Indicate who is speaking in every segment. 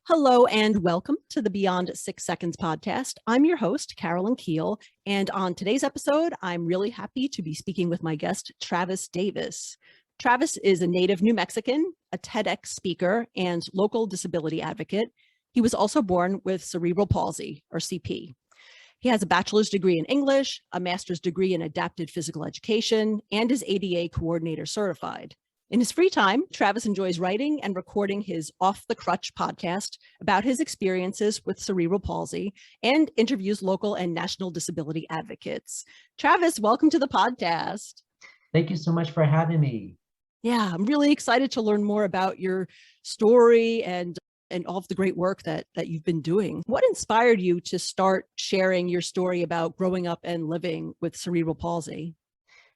Speaker 1: Hello and welcome to the Beyond 6 Seconds podcast. I'm your host, Carolyn Keel, and on today's episode, I'm really happy to be speaking with my guest, Travis Davis. Travis is a native New Mexican, a TEDx speaker, and local disability advocate. He was also born with cerebral palsy, or CP. He has a bachelor's degree in English, a master's degree in adapted physical education, and is ADA coordinator certified. In his free time, Travis enjoys writing and recording his Off the Crutch podcast about his experiences with cerebral palsy and interviews local and national disability advocates. Travis, welcome to the podcast.
Speaker 2: Thank you so much for having me.
Speaker 1: Yeah, I'm really excited to learn more about your story and all of the great work that you've been doing. What inspired you to start sharing your story about growing up and living with cerebral palsy?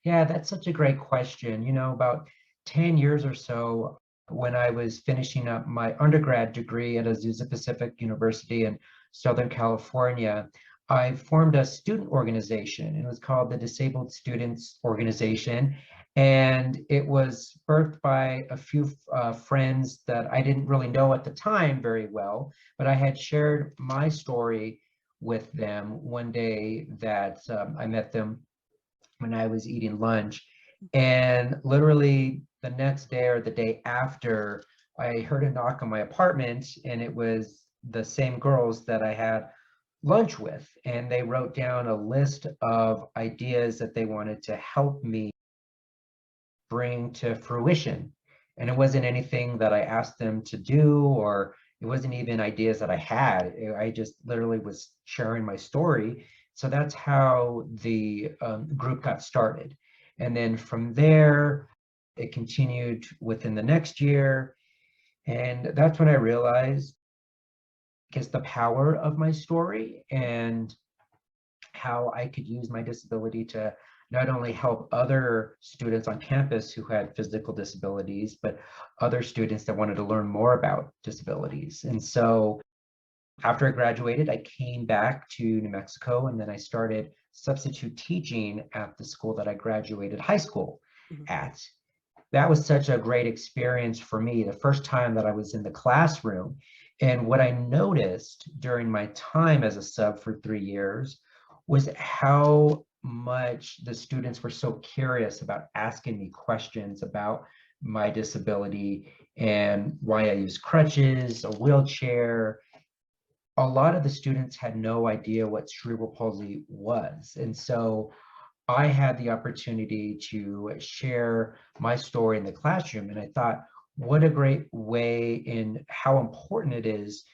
Speaker 2: Yeah, that's such a great question. About 10 years or so, when I was finishing up my undergrad degree at Azusa Pacific University in Southern California, I formed a student organization. It was called the Disabled Students Organization. And it was birthed by a few friends that I didn't really know at the time very well, but I had shared my story with them one day that I met them when I was eating lunch. And literally the next day or the day after, I heard a knock on my apartment, and it was the same girls that I had lunch with. And they wrote down a list of ideas that they wanted to help me bring to fruition. And it wasn't anything that I asked them to do, or it wasn't even ideas that I had. I just literally was sharing my story. So that's how the group got started. And then from there, it continued within the next year. And that's when I realized, because the power of my story and how I could use my disability to not only help other students on campus who had physical disabilities, but other students that wanted to learn more about disabilities. And so after I graduated, I came back to New Mexico, and then I started substitute teaching at the school that I graduated high school at. That was such a great experience for me, the first time that I was in the classroom. And what I noticed during my time as a sub for 3 years was how much the students were so curious about asking me questions about my disability and why I use crutches, a wheelchair. A lot of the students had no idea what cerebral palsy was. And so I had the opportunity to share my story in the classroom. And I thought, what a great way in how important it is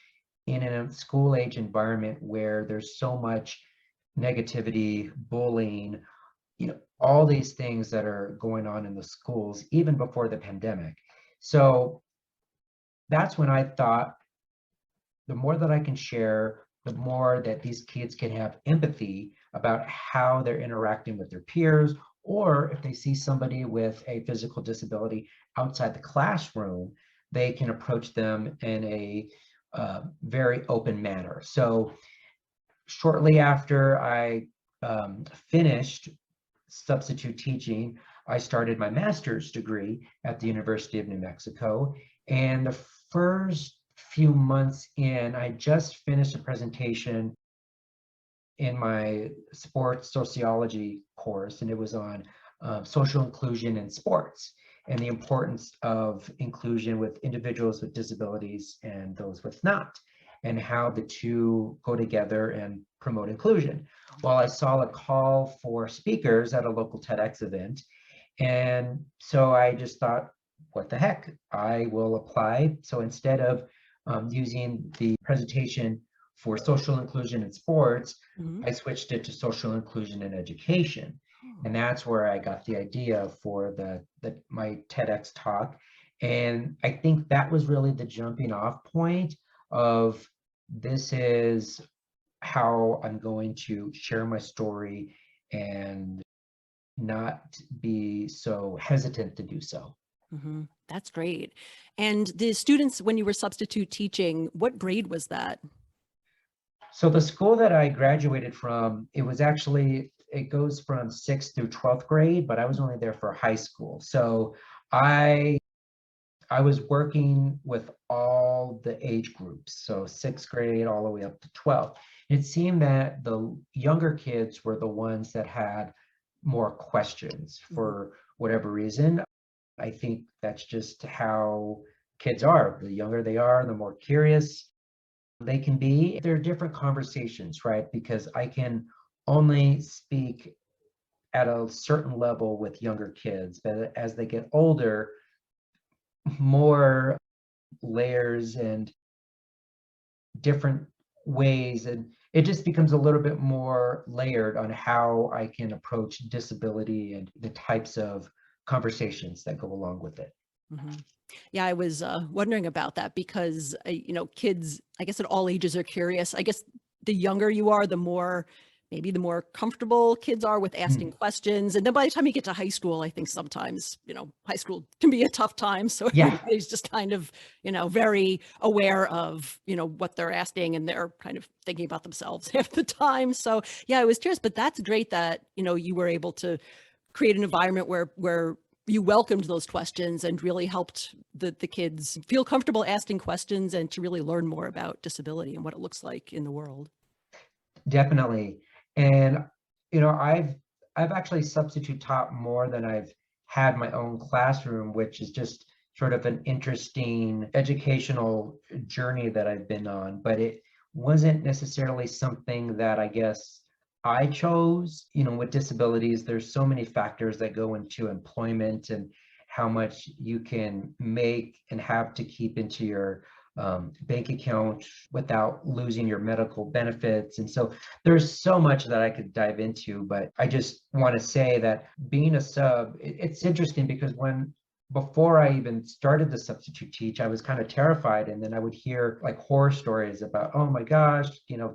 Speaker 2: in a school age environment where there's so much negativity, bullying, all these things that are going on in the schools, even before the pandemic. So that's when I thought, the more that I can share, the more that these kids can have empathy about how they're interacting with their peers, or if they see somebody with a physical disability outside the classroom, they can approach them in a very open manner. So shortly after I finished substitute teaching, I started my master's degree at the University of New Mexico. And the first few months in, I just finished a presentation in my sports sociology course, and it was on social inclusion in sports and the importance of inclusion with individuals with disabilities and those with not, and how the two go together and promote inclusion. Well, I saw a call for speakers at a local TEDx event, and so I just thought, what the heck, I will apply. So instead of using the presentation for social inclusion in sports, I switched it to social inclusion in education. And that's where I got the idea for my TEDx talk. And I think that was really the jumping off point of, this is how I'm going to share my story and not be so hesitant to do so.
Speaker 1: That's great. And the students, when you were substitute teaching, what grade was that?
Speaker 2: So the school that I graduated from, it goes from 6th through 12th grade, but I was only there for high school. So I I was working with all the age groups, so sixth grade all the way up to 12. It seemed that the younger kids were the ones that had more questions for whatever reason. I think that's just how kids are. The younger they are, the more curious they can be. There are different conversations, right? Because I can only speak at a certain level with younger kids, but as they get older, more layers and different ways, and it just becomes a little bit more layered on how I can approach disability and the types of conversations that go along with it.
Speaker 1: Mhm. Yeah, I was wondering about that because, kids, I guess at all ages are curious. I guess the younger you are, maybe the more comfortable kids are with asking
Speaker 2: Mm.
Speaker 1: questions. And then by the time you get to high school, I think sometimes, high school can be a tough time. So
Speaker 2: Yeah,
Speaker 1: everybody's just kind of, very aware of, what they're asking, and they're kind of thinking about themselves half the time. So yeah, I was curious, but that's great that, you were able to create an environment where you welcomed those questions and really helped the kids feel comfortable asking questions and to really learn more about disability and what it looks like in the world.
Speaker 2: definitely. And I've actually substitute taught more than I've had my own classroom, which is just sort of an interesting educational journey that I've been on. But it wasn't necessarily something that I guess I chose. With disabilities, there's so many factors that go into employment and how much you can make and have to keep into your bank account without losing your medical benefits. And so there's so much that I could dive into, but I just want to say that being a sub, it's interesting because before I even started the substitute teach, I was kind of terrified. And then I would hear like horror stories about, oh my gosh,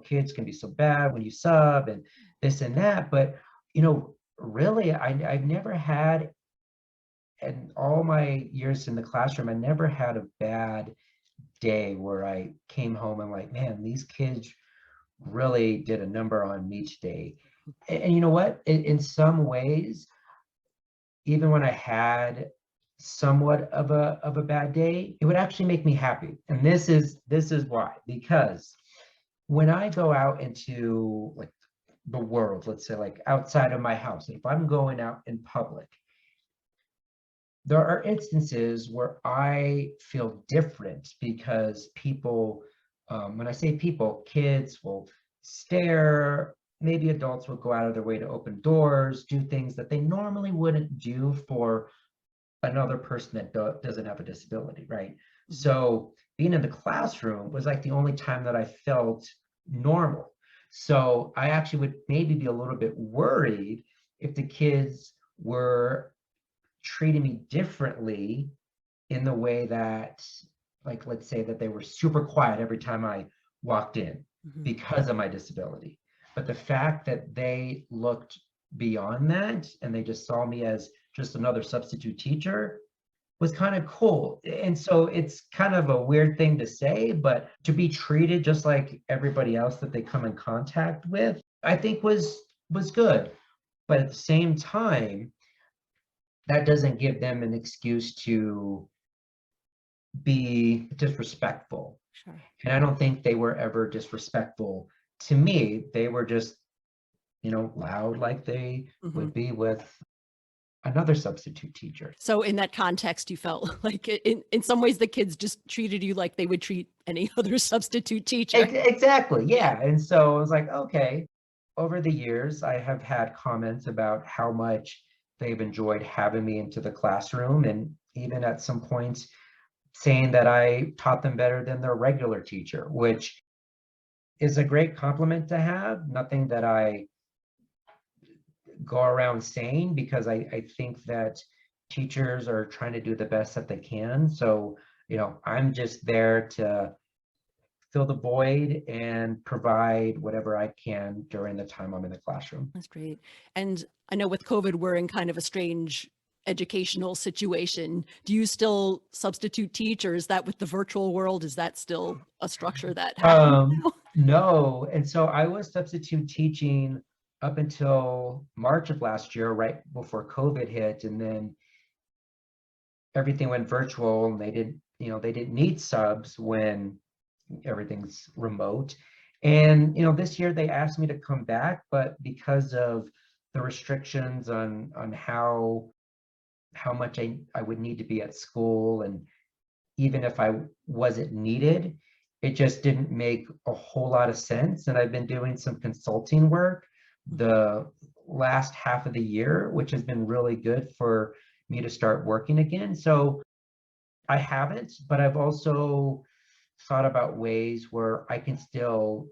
Speaker 2: kids can be so bad when you sub and this and that. But, really, I've never had, in all my years in the classroom, I never had a bad day where I came home and like, man, these kids really did a number on me today. And you know what? In some ways, even when I had somewhat of a bad day, it would actually make me happy. And this is why. Because when I go out into like the world, let's say like outside of my house, if I'm going out in public, there are instances where I feel different because people, when I say people, kids will stare, maybe adults will go out of their way to open doors, do things that they normally wouldn't do for another person that doesn't have a disability, right? So being in the classroom was like the only time that I felt normal. So I actually would maybe be a little bit worried if the kids were treating me differently in the way that, like, let's say that they were super quiet every time I walked in because of my disability. But the fact that they looked beyond that and they just saw me as just another substitute teacher was kind of cool. And so it's kind of a weird thing to say, but to be treated just like everybody else that they come in contact with, I think was good. But at the same time, that doesn't give them an excuse to be disrespectful.
Speaker 1: Sure.
Speaker 2: And I don't think they were ever disrespectful to me. They were just, loud like they would be with another substitute teacher.
Speaker 1: So in that context, you felt like in some ways the kids just treated you like they would treat any other substitute teacher.
Speaker 2: Exactly. Yeah. And so I was like, okay. Over the years, I have had comments about how much they've enjoyed having me into the classroom, and even at some points saying that I taught them better than their regular teacher, which is a great compliment to have. Nothing that I go around saying, because I think that teachers are trying to do the best that they can. So, I'm just there to fill the void and provide whatever I can during the time I'm in the classroom.
Speaker 1: That's great. And I know with COVID, we're in kind of a strange educational situation. Do you still substitute teach, or is that with the virtual world? Is that still a structure that happens now?
Speaker 2: No. And so I was substitute teaching up until March of last year, right before COVID hit. And then everything went virtual and they didn't need subs when everything's remote. And, this year they asked me to come back, but because of the restrictions on how much I would need to be at school, and even if I wasn't needed, it just didn't make a whole lot of sense. And I've been doing some consulting work the last half of the year, which has been really good for me to start working again. So I haven't, but I've also thought about ways where I can still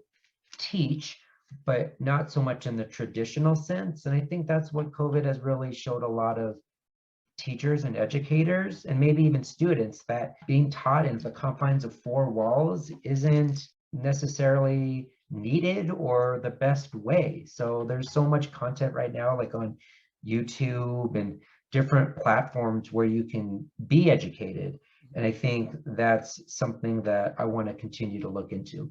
Speaker 2: teach, but not so much in the traditional sense. And I think that's what COVID has really showed a lot of teachers and educators, and maybe even students, that being taught in the confines of four walls isn't necessarily needed or the best way. So there's so much content right now, like on YouTube and different platforms where you can be educated. And I think that's something that I want to continue to look into.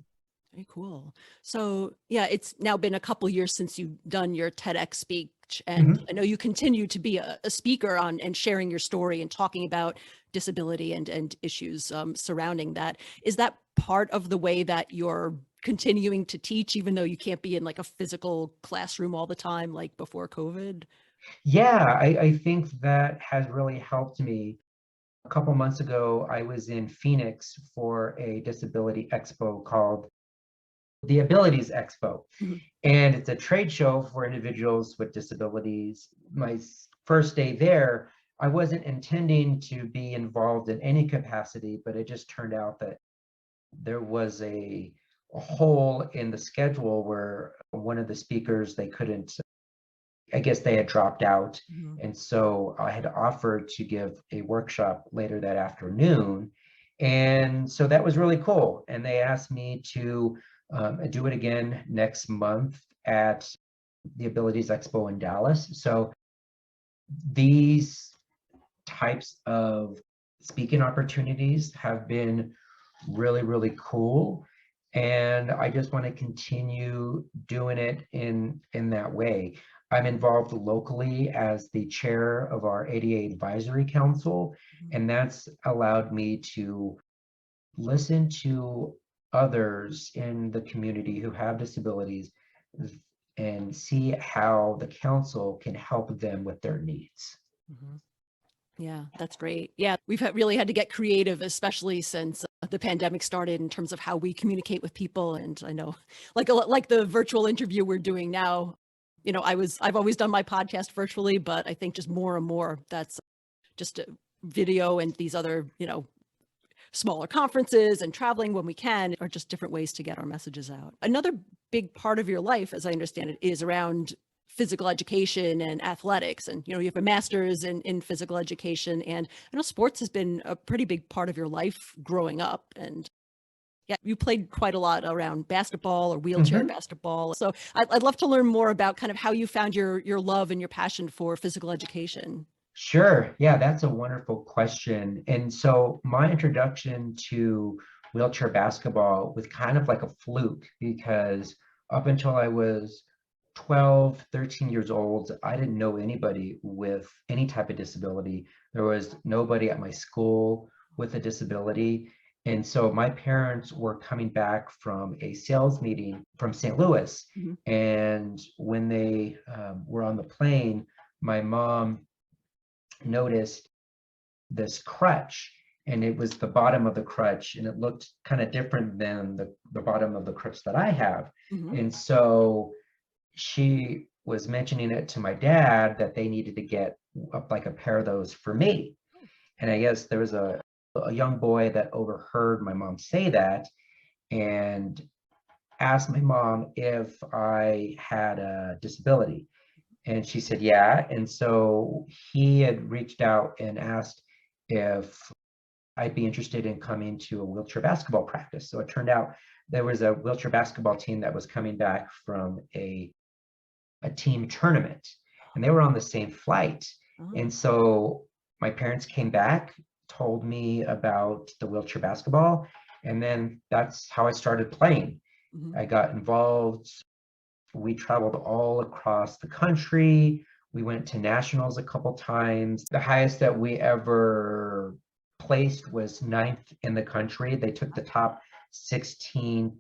Speaker 1: Very cool. So yeah, it's now been a couple years since you've done your TEDx speech, and I know you continue to be a speaker on and sharing your story and talking about disability and issues surrounding that. Is that part of the way that you're continuing to teach, even though you can't be in like a physical classroom all the time, like before COVID?
Speaker 2: Yeah, I think that has really helped me. A couple months ago, I was in Phoenix for a disability expo called the Abilities Expo.
Speaker 1: Mhm.
Speaker 2: And it's a trade show for individuals with disabilities. My first day there, I wasn't intending to be involved in any capacity, but it just turned out that there was a hole in the schedule where one of the speakers, they couldn't, I guess they had dropped out.
Speaker 1: Mhm.
Speaker 2: And so I had offered to give a workshop later that afternoon. And so that was really cool. And they asked me to do it again next month at the Abilities Expo in Dallas. So these types of speaking opportunities have been really, really cool. And I just want to continue doing it in that way. I'm involved locally as the chair of our ADA Advisory Council, and that's allowed me to listen to others in the community who have disabilities and see how the council can help them with their needs.
Speaker 1: Mhm. Yeah, that's great. Yeah, we've really had to get creative, especially since the pandemic started, in terms of how we communicate with people. And I know, like the virtual interview we're doing now, I've always done my podcast virtually, but I think just more and more that's just video, and these other, smaller conferences and traveling when we can are just different ways to get our messages out. Another big part of your life, as I understand it, is around physical education and athletics. And, you have a master's in physical education. And I know sports has been a pretty big part of your life growing up. And yeah, you played quite a lot around basketball or wheelchair
Speaker 2: Mhm.
Speaker 1: basketball. So I'd love to learn more about kind of how you found your love and your passion for physical education.
Speaker 2: Sure. Yeah, that's a wonderful question. And so my introduction to wheelchair basketball was kind of like a fluke, because up until I was 12, 13 years old, I didn't know anybody with any type of disability. There was nobody at my school with a disability. And so my parents were coming back from a sales meeting from St. Louis.
Speaker 1: Mhm.
Speaker 2: And when they were on the plane, my mom noticed this crutch, and it was the bottom of the crutch, and it looked kind of different than the bottom of the crutch that I have.
Speaker 1: Mhm.
Speaker 2: And so she was mentioning it to my dad that they needed to get up like a pair of those for me. And I guess there was a young boy that overheard my mom say that and asked my mom if I had a disability. And she said, yeah. And so he had reached out and asked if I'd be interested in coming to a wheelchair basketball practice. So it turned out there was a wheelchair basketball team that was coming back from a team tournament, and they were on the same flight.
Speaker 1: Oh.
Speaker 2: And so my parents came back, told me about the wheelchair basketball, and then that's how I started playing.
Speaker 1: Mhm.
Speaker 2: I got involved. We traveled all across the country. We went to nationals a couple times. The highest that we ever placed was ninth in the country. They took the top 16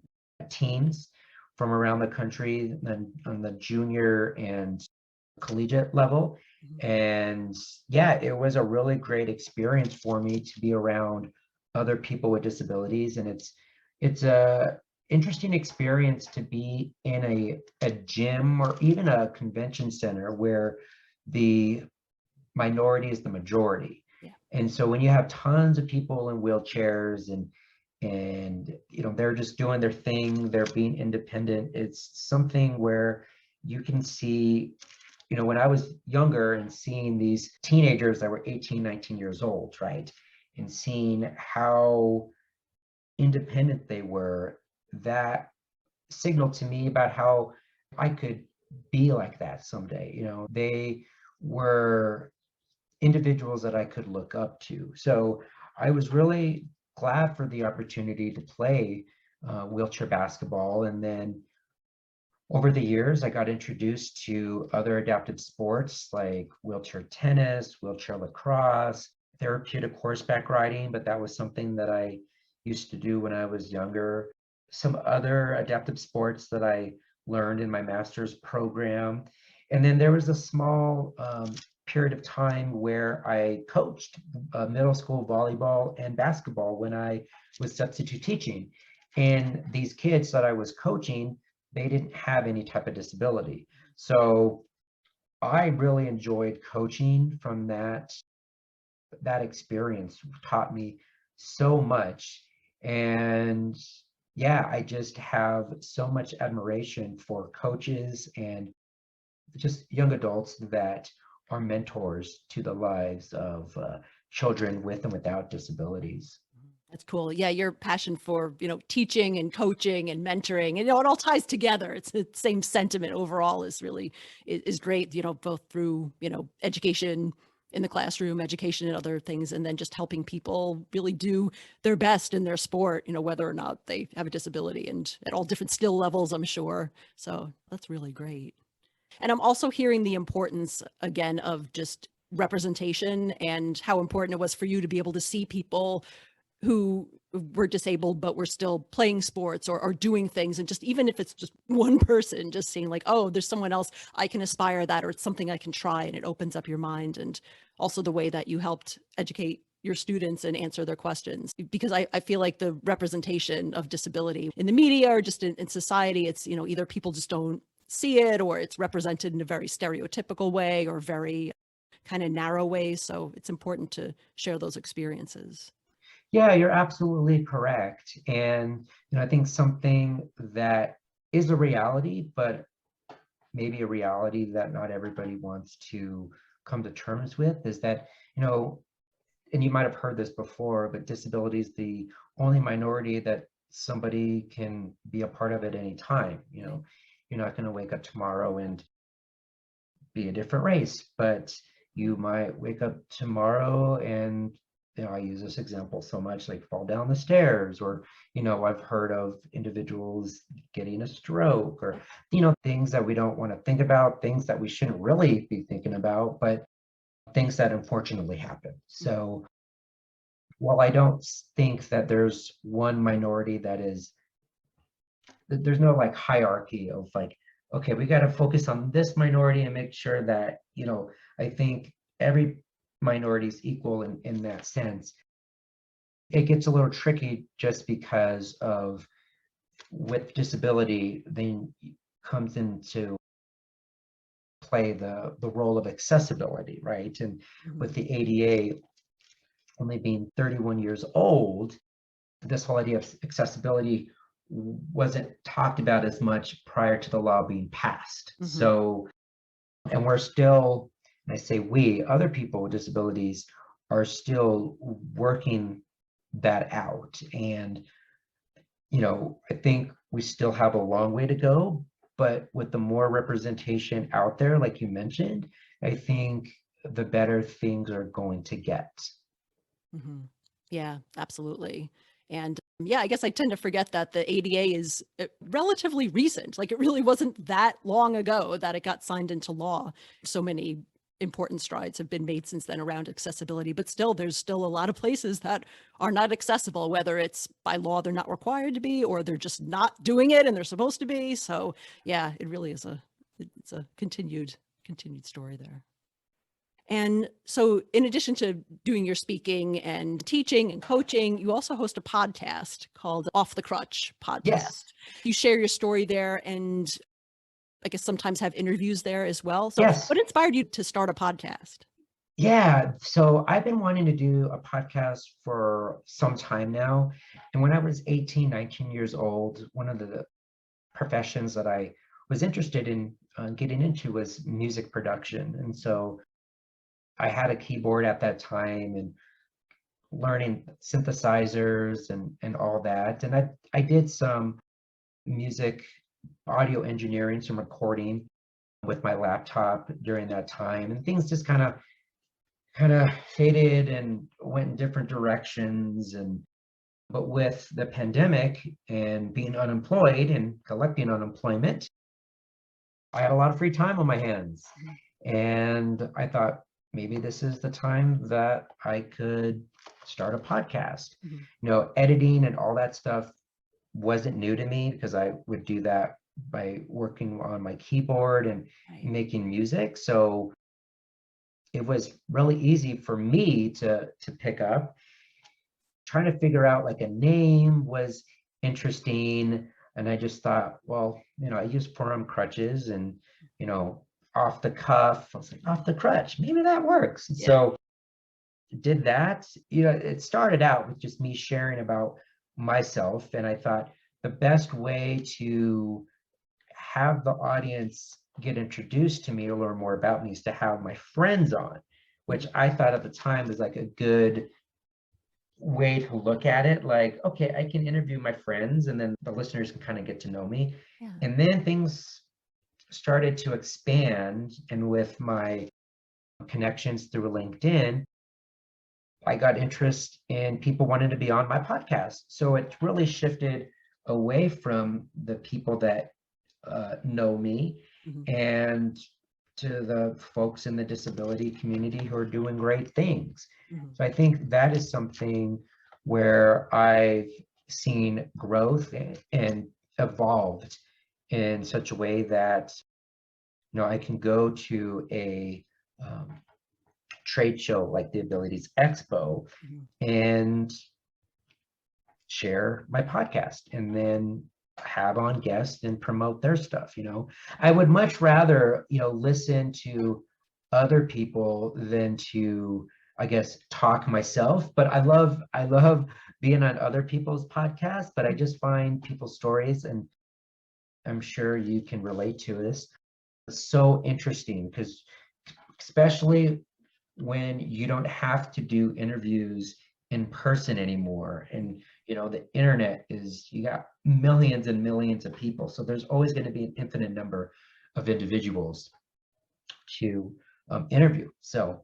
Speaker 2: teams from around the country then on the junior and collegiate level. And yeah, it was a really great experience for me to be around other people with disabilities. And it's a interesting experience to be in a gym or even a convention center where the minority is the majority.
Speaker 1: Yeah.
Speaker 2: And so when you have tons of people in wheelchairs and they're just doing their thing, they're being independent, it's something where you can see, when I was younger and seeing these teenagers that were 18, 19 years old, right? And seeing how independent they were, that signaled to me about how I could be like that someday. They were individuals that I could look up to. So I was really glad for the opportunity to play wheelchair basketball. And then over the years, I got introduced to other adaptive sports like wheelchair tennis, wheelchair lacrosse, therapeutic horseback riding, but that was something that I used to do when I was younger. Some other adaptive sports that I learned in my master's program. And then there was a small period of time where I coached middle school volleyball and basketball when I was substitute teaching. And these kids that I was coaching, they didn't have any type of disability. So I really enjoyed coaching from that experience. Taught me so much. And yeah, I just have so much admiration for coaches and just young adults that are mentors to the lives of children with and without disabilities.
Speaker 1: That's cool. Yeah, your passion for, teaching and coaching and mentoring, and it all ties together. It's the same sentiment overall is really is great, both through, education in the classroom, education and other things, and then just helping people really do their best in their sport, whether or not they have a disability and at all different skill levels, I'm sure. So that's really great. And I'm also hearing the importance again of just representation and how important it was for you to be able to see people who were disabled but were still playing sports or doing things, and just even if it's just one person, just seeing like, oh, there's someone else I can aspire that, or it's something I can try, and it opens up your mind. And also the way that you helped educate your students and answer their questions, because I feel like the representation of disability in the media or just in society, it's either people just don't see it, or it's represented in a very stereotypical way or very kind of narrow way. So it's important to share those experiences.
Speaker 2: Yeah, you're absolutely correct. And I think something that is a reality, but maybe a reality that not everybody wants to come to terms with, is that, and you might have heard this before, but disability is the only minority that somebody can be a part of at any time. You're not going to wake up tomorrow and be a different race, but you might wake up tomorrow and I use this example so much, like fall down the stairs, or I've heard of individuals getting a stroke, or things that we don't want to think about, things that we shouldn't really be thinking about, but things that unfortunately happen. So while I don't think that there's one minority there's no like hierarchy of like, okay, we got to focus on this minority and make sure that, I think every minority is equal in that sense. It gets a little tricky just because of with disability, then comes into play the role of accessibility, right? And with the ADA only being 31 years old, this whole idea of accessibility wasn't talked about as much prior to the law being passed. So, and we're still, and I say we, other people with disabilities are still working that out. And, I think we still have a long way to go, but with the more representation out there, like you mentioned, I think the better things are going to get.
Speaker 1: Yeah, absolutely. And Yeah, I guess I tend to forget that the ADA is relatively recent. Like it really wasn't that long ago that it got signed into law. So many important strides have been made since then around accessibility, but still, there's still a lot of places that are not accessible, whether it's by law they're not required to be, or they're just not doing it and they're supposed to be. So yeah, it really is it's a continued story there. And so, in addition to doing your speaking and teaching and coaching, you also host a podcast called Off the Crutch
Speaker 2: Yes.
Speaker 1: Podcast. You share your story there, and I guess sometimes have interviews there as well. So,
Speaker 2: Yes.
Speaker 1: what inspired you to start a podcast?
Speaker 2: Yeah. So I've been wanting to do a podcast for some time now. And when I was 18, 19 years old, one of the professions that I was interested in getting into was music production. And so I had a keyboard at that time and learning synthesizers and all that. And I did some music audio engineering, some recording with my laptop during that time. And things just kind of faded and went in different directions. And but with the pandemic and being unemployed and collecting unemployment, I had a lot of free time on my hands. And I thought maybe this is the time that I could start a podcast.
Speaker 1: Mhm.
Speaker 2: You know, editing and all that stuff wasn't new to me because I would do that by working on my keyboard and
Speaker 1: Right.
Speaker 2: making music. So it was really easy for me to pick up. Trying to figure out like a name was interesting. And I just thought, well, you know, I use forearm crutches and, you know, off the cuff. I was like, off the crutch, maybe that works.
Speaker 1: Yeah.
Speaker 2: So did that. You know, it started out with just me sharing about myself. And I thought the best way to have the audience get introduced to me or learn more about me is to have my friends on, which I thought at the time was like a good way to look at it. Like, okay, I can interview my friends and then the listeners can kind of get to know me.
Speaker 1: Yeah.
Speaker 2: And then things started to expand. And with my connections through LinkedIn, I got interest in people wanting to be on my podcast. So it really shifted away from the people that know me
Speaker 1: Mhm.
Speaker 2: and to the folks in the disability community who are doing great things.
Speaker 1: Mhm.
Speaker 2: So I think that is something where I've seen growth and evolved in such a way that, you know, I can go to a trade show like the Abilities Expo
Speaker 1: Mhm.
Speaker 2: and share my podcast and then have on guests and promote their stuff. You know, I would much rather, you know, listen to other people than to, I guess, talk myself. But I love being on other people's podcasts, but I just find people's stories, and I'm sure you can relate to this, so interesting because especially when you don't have to do interviews in person anymore. And you know, the internet is, you got millions and millions of people, so there's always going to be an infinite number of individuals to interview. So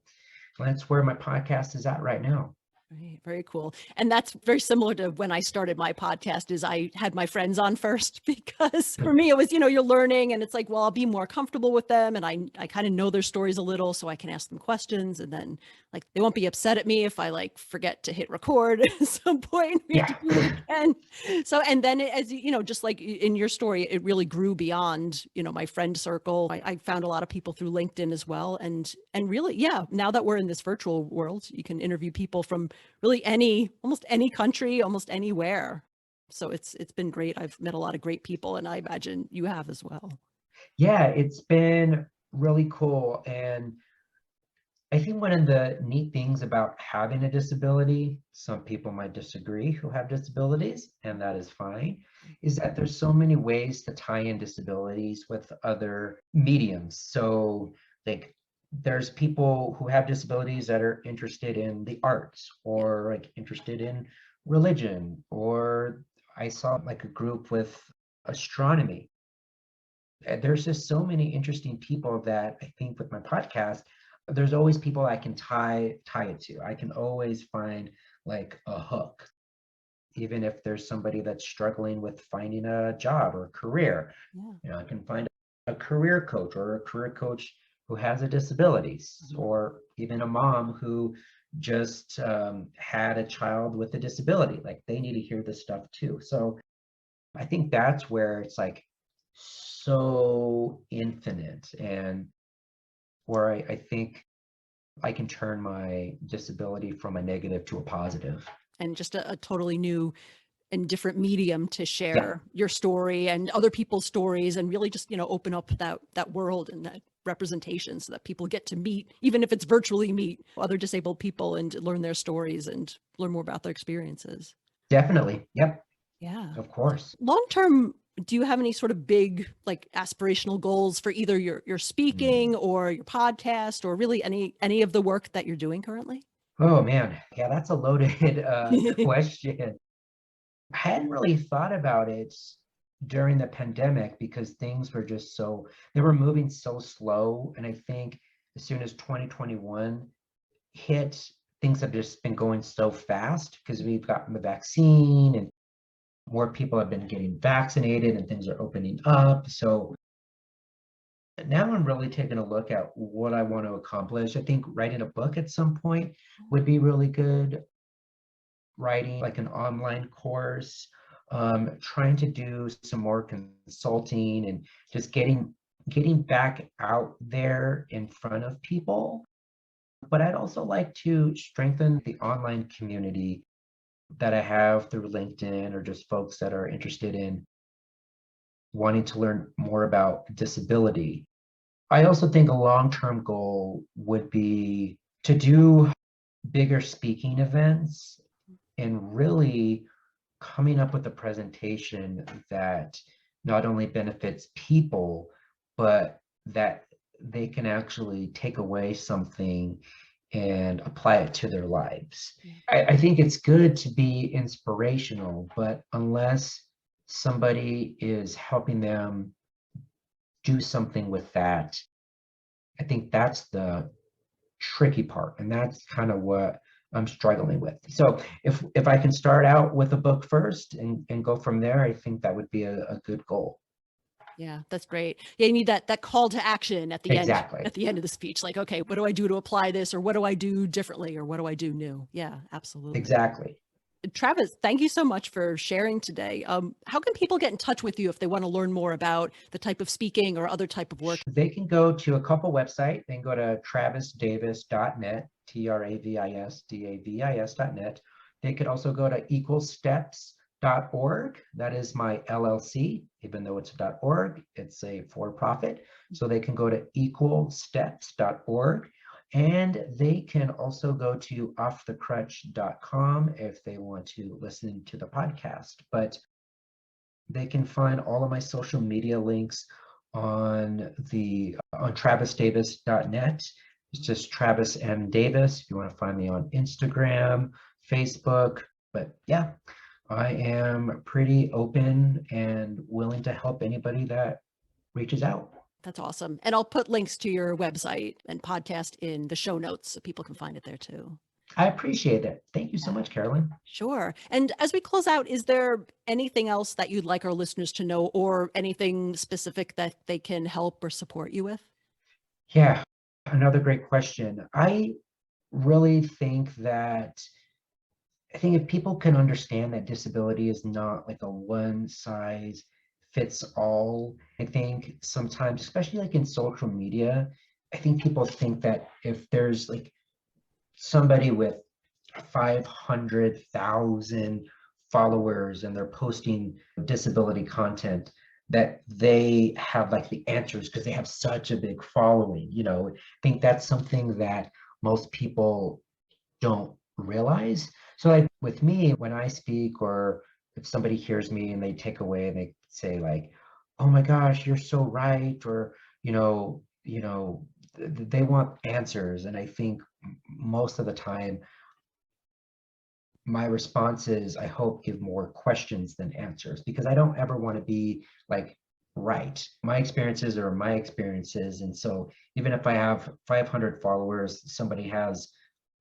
Speaker 2: that's where my podcast is at right now.
Speaker 1: Right, very cool. And that's very similar to when I started my podcast. Is I had my friends on first because for me it was, you're learning and it's like, well, I'll be more comfortable with them and I kind of know their stories a little so I can ask them questions, and then like they won't be upset at me if I like forget to hit record at some point. We have to
Speaker 2: Yeah.
Speaker 1: do it again. So, and then as just like in your story, it really grew beyond, my friend circle. I found a lot of people through LinkedIn as well. And really, yeah, now that we're in this virtual world, you can interview people from really almost any country, almost anywhere. So it's been great. I've met a lot of great people, and I imagine you have as well.
Speaker 2: Yeah, it's been really cool. And I think one of the neat things about having a disability, some people might disagree who have disabilities, and that is fine, is that there's so many ways to tie in disabilities with other mediums. So like there's people who have disabilities that are interested in the arts or like interested in religion, or I saw like a group with astronomy. There's just so many interesting people that I think with my podcast, there's always people I can tie it to. I can always find like a hook. even if there's somebody that's struggling with finding a job or career.
Speaker 1: Yeah.
Speaker 2: I can find a career coach or a career coach who has a disabilities, or even a mom who just had a child with a disability. Like, they need to hear this stuff too. So I think that's where it's like so infinite, and where I think I can turn my disability from a negative to a positive.
Speaker 1: And just a totally new and different medium to
Speaker 2: Yeah,
Speaker 1: share your story and other people's stories, and really just, open up that world and that representation so that people get to meet, even if it's virtually, meet other disabled people and learn their stories and learn more about their experiences.
Speaker 2: definitely. Yep,
Speaker 1: Yeah.
Speaker 2: of course.
Speaker 1: Long term, do you have any sort of big, like, aspirational goals for either your speaking
Speaker 2: Mm.
Speaker 1: or your podcast, or really any of the work that you're doing currently?
Speaker 2: Oh man, yeah, that's a loaded question. I hadn't really thought about it during the pandemic because things were just they were moving so slow. And I think as soon as 2021 hit, things have just been going so fast because we've gotten the vaccine and more people have been getting vaccinated and things are opening up. So now I'm really taking a look at what I want to accomplish. I think writing a book at some point would be really good. Writing like an online course, trying to do some more consulting and just getting back out there in front of people. But I'd also like to strengthen the online community that I have through LinkedIn, or just folks that are interested in wanting to learn more about disability. I also think a long-term goal would be to do bigger speaking events and really coming up with a presentation that not only benefits people, but that they can actually take away something and apply it to their lives.
Speaker 1: Yeah.
Speaker 2: I think it's good to be inspirational, but unless somebody is helping them do something with that, I think that's the tricky part, and that's kind of what I'm struggling with. So if I can start out with a book first and go from there, I think that would be a good goal.
Speaker 1: Yeah, that's great. Yeah, you need that call to action
Speaker 2: Exactly.
Speaker 1: at the end of the speech. Like, okay, what do I do to apply this, or what do I do differently, or what do I do new? Yeah, absolutely.
Speaker 2: Exactly.
Speaker 1: Travis, thank you so much for sharing today. How can people get in touch with you if they want to learn more about the type of speaking or other type of work?
Speaker 2: They can go to a couple websites. They can go to travisdavis.net, TravisDavis.net. They could also go to equalsteps.org. That is my LLC. Even though it's .org, it's a for-profit. So they can go to equalsteps.org. And they can also go to offthecrutch.com if they want to listen to the podcast. But they can find all of my social media links on travisdavis.net. It's just Travis M. Davis. If you want to find me on Instagram, Facebook. But yeah, I am pretty open and willing to help anybody that reaches out.
Speaker 1: That's awesome. And I'll put links to your website and podcast in the show notes so people can find it there too.
Speaker 2: I appreciate it. Thank you so much, Carolyn.
Speaker 1: Sure. And as we close out, is there anything else that you'd like our listeners to know, or anything specific that they can help or support you with?
Speaker 2: Yeah, another great question. I really think that I think if people can understand that disability is not like a one size fits all, I think sometimes, especially like in social media, I think people think that if there's like somebody with 500,000 followers and they're posting disability content, that they have like the answers because they have such a big following. I think that's something that most people don't realize. So like with me, when I speak, or if somebody hears me and they take away and they say like, "Oh my gosh, you're so right," or they want answers. And I think most of the time my response is, I hope, give more questions than answers, because I don't ever want to be like right. My experiences are my experiences. And so even if I have 500 followers, somebody has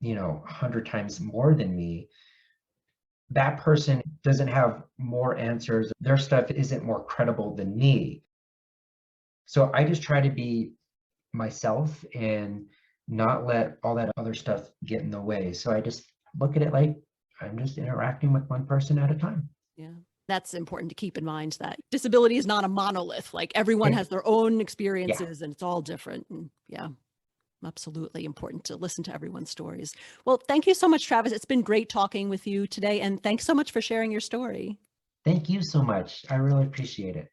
Speaker 2: 100 times more than me, that person doesn't have more answers. Their stuff isn't more credible than me. So I just try to be myself and not let all that other stuff get in the way. So I just look at it like I'm just interacting with one person at a time.
Speaker 1: Yeah. That's important to keep in mind, that disability is not a monolith. Like everyone has their own experiences and it's all different. And yeah, absolutely important to listen to everyone's stories. Well, thank you so much, Travis. It's been great talking with you today. And thanks so much for sharing your story.
Speaker 2: Thank you so much. I really appreciate it.